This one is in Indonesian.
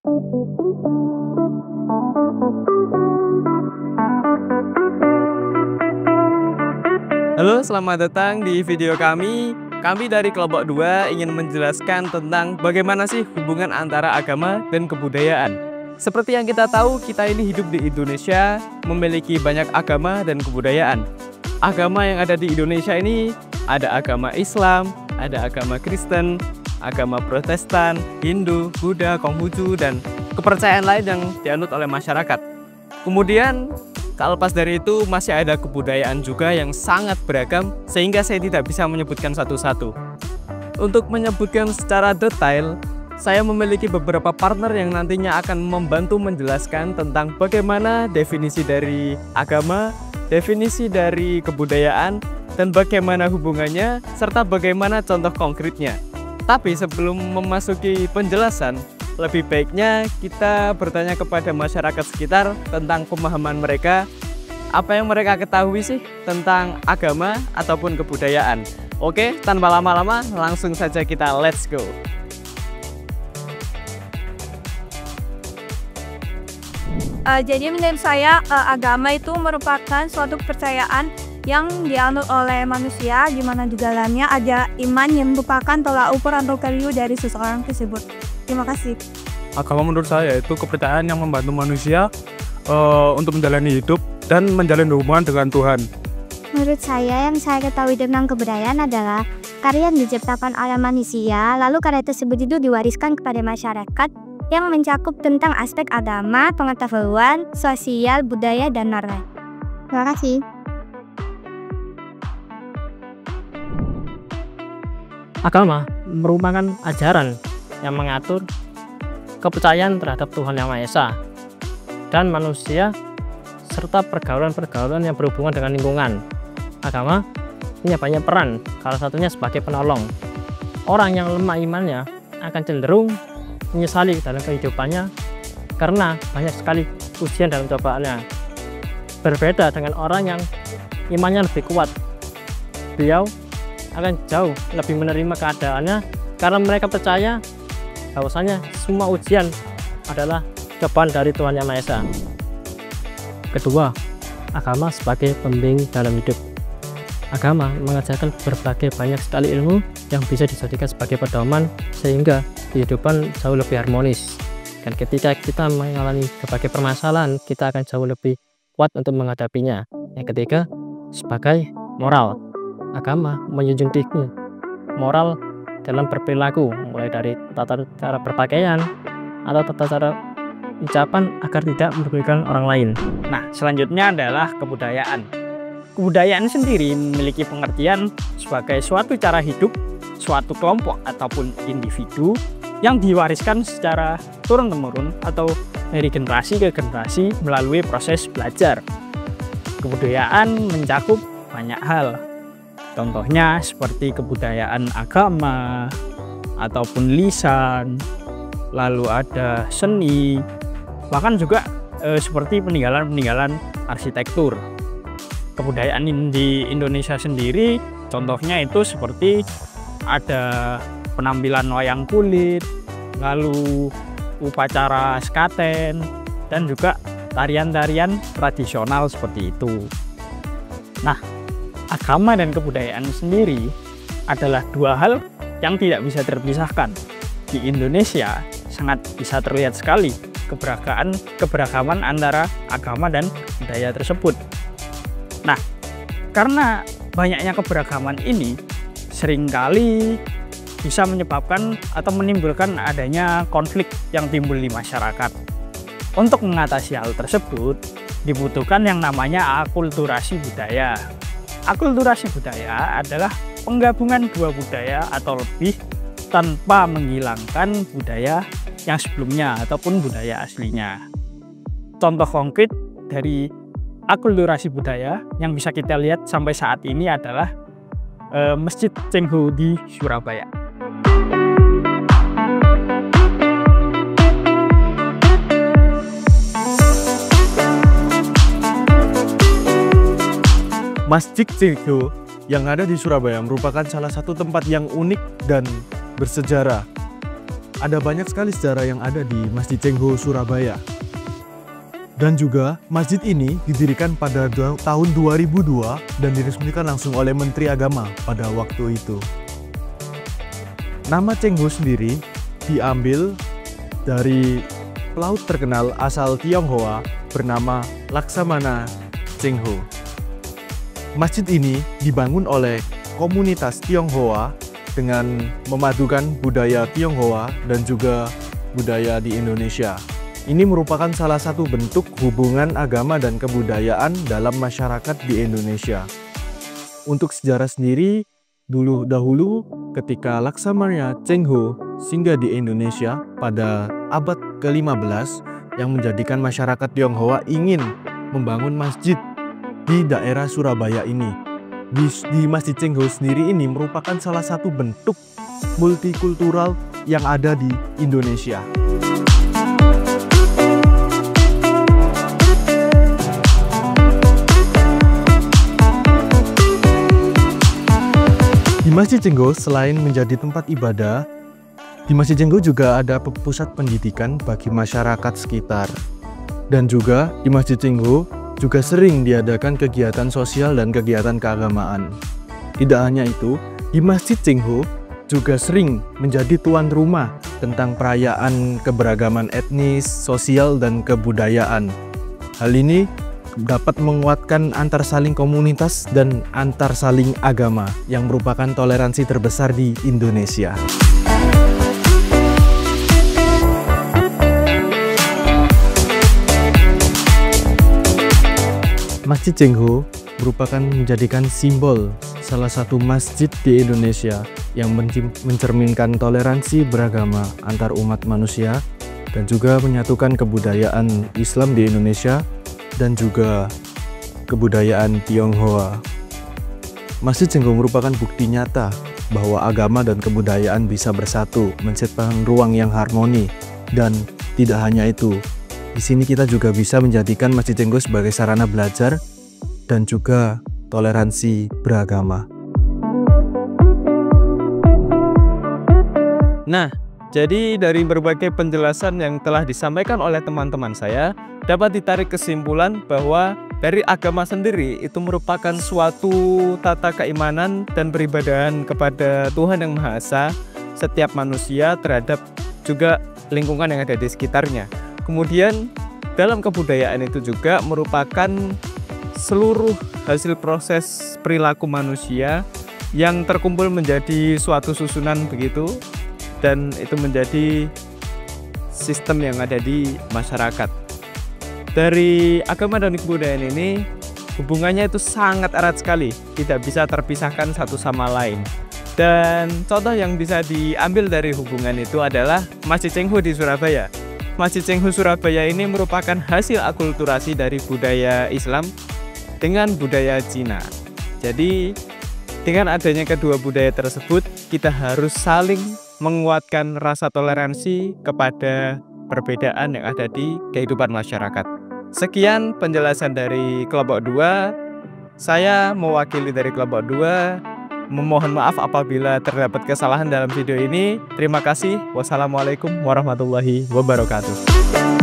Halo, selamat datang di video kami. Kami dari Kelompok 2 ingin menjelaskan tentang bagaimana sih hubungan antara agama dan kebudayaan. Seperti yang kita tahu, kita ini hidup di Indonesia, memiliki banyak agama dan kebudayaan. Agama yang ada di Indonesia ini ada agama Islam, ada agama Kristen, agama Protestan, Hindu, Buddha, Konghucu, dan kepercayaan lain yang dianut oleh masyarakat. Kemudian, tak lepas dari itu, masih ada kebudayaan juga yang sangat beragam, sehingga saya tidak bisa menyebutkan satu-satu. Untuk menyebutkan secara detail, saya memiliki beberapa partner yang nantinya akan membantu menjelaskan tentang bagaimana definisi dari agama, definisi dari kebudayaan, dan bagaimana hubungannya, serta bagaimana contoh konkretnya. Tapi sebelum memasuki penjelasan, lebih baiknya kita bertanya kepada masyarakat sekitar tentang pemahaman mereka, apa yang mereka ketahui sih tentang agama ataupun kebudayaan. Oke, tanpa lama-lama langsung saja kita let's go. Jadi menurut saya agama itu merupakan suatu kepercayaan yang dianut oleh manusia, di mana di dalamnya ada iman yang merupakan tolak ukur atau value dari seseorang tersebut. Terima kasih. Agama menurut saya itu kepercayaan yang membantu manusia untuk menjalani hidup dan menjalin hubungan dengan Tuhan. Menurut saya, yang saya ketahui tentang kebudayaan adalah karya yang diciptakan oleh manusia, lalu karya tersebut itu diwariskan kepada masyarakat yang mencakup tentang aspek agama, pengetahuan, sosial, budaya, dan lain-lain. Terima kasih. Agama merupakan ajaran yang mengatur kepercayaan terhadap Tuhan Yang Maha Esa dan manusia, serta pergaulan-pergaulan yang berhubungan dengan lingkungan. Agama punya banyak peran, salah satunya sebagai penolong. Orang yang lemah imannya akan cenderung menyesali dalam kehidupannya karena banyak sekali ujian dalam cobaannya. Berbeda dengan orang yang imannya lebih kuat, beliau akan jauh lebih menerima keadaannya karena mereka percaya bahwasanya semua ujian adalah cobaan dari Tuhan Yang Maha Esa. Kedua, agama sebagai pembimbing dalam hidup. Agama mengajarkan berbagai banyak sekali ilmu yang bisa dijadikan sebagai pedoman sehingga kehidupan jauh lebih harmonis. Dan ketika kita mengalami berbagai permasalahan, kita akan jauh lebih kuat untuk menghadapinya. Yang ketiga, sebagai moral. Agama menjunjung tinggi moral dalam berperilaku, mulai dari tata cara berpakaian atau tata cara ucapan agar tidak merugikan orang lain. Nah, selanjutnya adalah kebudayaan. Kebudayaan sendiri memiliki pengertian sebagai suatu cara hidup, suatu kelompok ataupun individu yang diwariskan secara turun-temurun atau dari generasi ke generasi melalui proses belajar. Kebudayaan mencakup banyak hal. Contohnya seperti kebudayaan agama ataupun lisan, lalu ada seni, bahkan juga seperti peninggalan-peninggalan arsitektur. Kebudayaan di Indonesia sendiri contohnya itu seperti ada penampilan wayang kulit, lalu upacara sekaten, dan juga tarian-tarian tradisional seperti itu. Nah, agama dan kebudayaan sendiri adalah dua hal yang tidak bisa terpisahkan. Di Indonesia sangat bisa terlihat sekali keberagaman antara agama dan budaya tersebut. Nah, karena banyaknya keberagaman ini seringkali bisa menyebabkan atau menimbulkan adanya konflik yang timbul di masyarakat. Untuk mengatasi hal tersebut, dibutuhkan yang namanya akulturasi budaya. Akulturasi budaya adalah penggabungan dua budaya atau lebih tanpa menghilangkan budaya yang sebelumnya ataupun budaya aslinya. Contoh konkret dari akulturasi budaya yang bisa kita lihat sampai saat ini adalah Masjid Cengho di Surabaya. Masjid Cengho yang ada di Surabaya merupakan salah satu tempat yang unik dan bersejarah. ada banyak sekali sejarah yang ada di Masjid Cengho, Surabaya. Dan juga masjid ini didirikan pada tahun 2002 dan diresmikan langsung oleh Menteri Agama pada waktu itu. Nama Cengho sendiri diambil dari pelaut terkenal asal Tionghoa bernama Laksamana Cengho. Masjid ini dibangun oleh komunitas Tionghoa dengan memadukan budaya Tionghoa dan juga budaya di Indonesia. Ini merupakan salah satu bentuk hubungan agama dan kebudayaan dalam masyarakat di Indonesia. Untuk sejarah sendiri, dahulu ketika Laksamana Cengho singgah di Indonesia pada abad ke-15 yang menjadikan masyarakat Tionghoa ingin membangun masjid di daerah Surabaya ini. Di Masjid Cengho sendiri ini merupakan salah satu bentuk multikultural yang ada di Indonesia. Di Masjid Cengho selain menjadi tempat ibadah, di Masjid Cengho juga ada pusat pendidikan bagi masyarakat sekitar. Dan juga di Masjid Cengho juga sering diadakan kegiatan sosial dan kegiatan keagamaan. Tidak hanya itu, di Masjid Cengho juga sering menjadi tuan rumah tentang perayaan keberagaman etnis, sosial, dan kebudayaan. Hal ini dapat menguatkan antar saling komunitas dan antar saling agama yang merupakan toleransi terbesar di Indonesia. Masjid Cengho merupakan menjadikan simbol salah satu masjid di Indonesia yang mencerminkan toleransi beragama antar umat manusia dan juga menyatukan kebudayaan Islam di Indonesia dan juga kebudayaan Tionghoa. Masjid Cengho merupakan bukti nyata bahwa agama dan kebudayaan bisa bersatu, menciptakan ruang yang harmoni. Dan tidak hanya itu, di sini kita juga bisa menjadikan Masjid Cengho sebagai sarana belajar dan juga toleransi beragama. Nah, jadi dari berbagai penjelasan yang telah disampaikan oleh teman-teman saya, dapat ditarik kesimpulan bahwa dari agama sendiri itu merupakan suatu tata keimanan dan peribadahan kepada Tuhan Yang Maha Esa setiap manusia terhadap juga lingkungan yang ada di sekitarnya. Kemudian dalam kebudayaan itu juga merupakan seluruh hasil proses perilaku manusia yang terkumpul menjadi suatu susunan begitu, dan itu menjadi sistem yang ada di masyarakat. Dari agama dan kebudayaan ini hubungannya itu sangat erat sekali, tidak bisa terpisahkan satu sama lain. Dan contoh yang bisa diambil dari hubungan itu adalah Masjid Cengho di Surabaya. Masjid Cengho Surabaya ini merupakan hasil akulturasi dari budaya Islam dengan budaya Cina. Jadi dengan adanya kedua budaya tersebut, kita harus saling menguatkan rasa toleransi kepada perbedaan yang ada di kehidupan masyarakat. Sekian penjelasan dari kelompok 2. Saya mewakili dari kelompok 2. Memohon maaf apabila terdapat kesalahan dalam video ini. Terima kasih. Wassalamualaikum warahmatullahi wabarakatuh.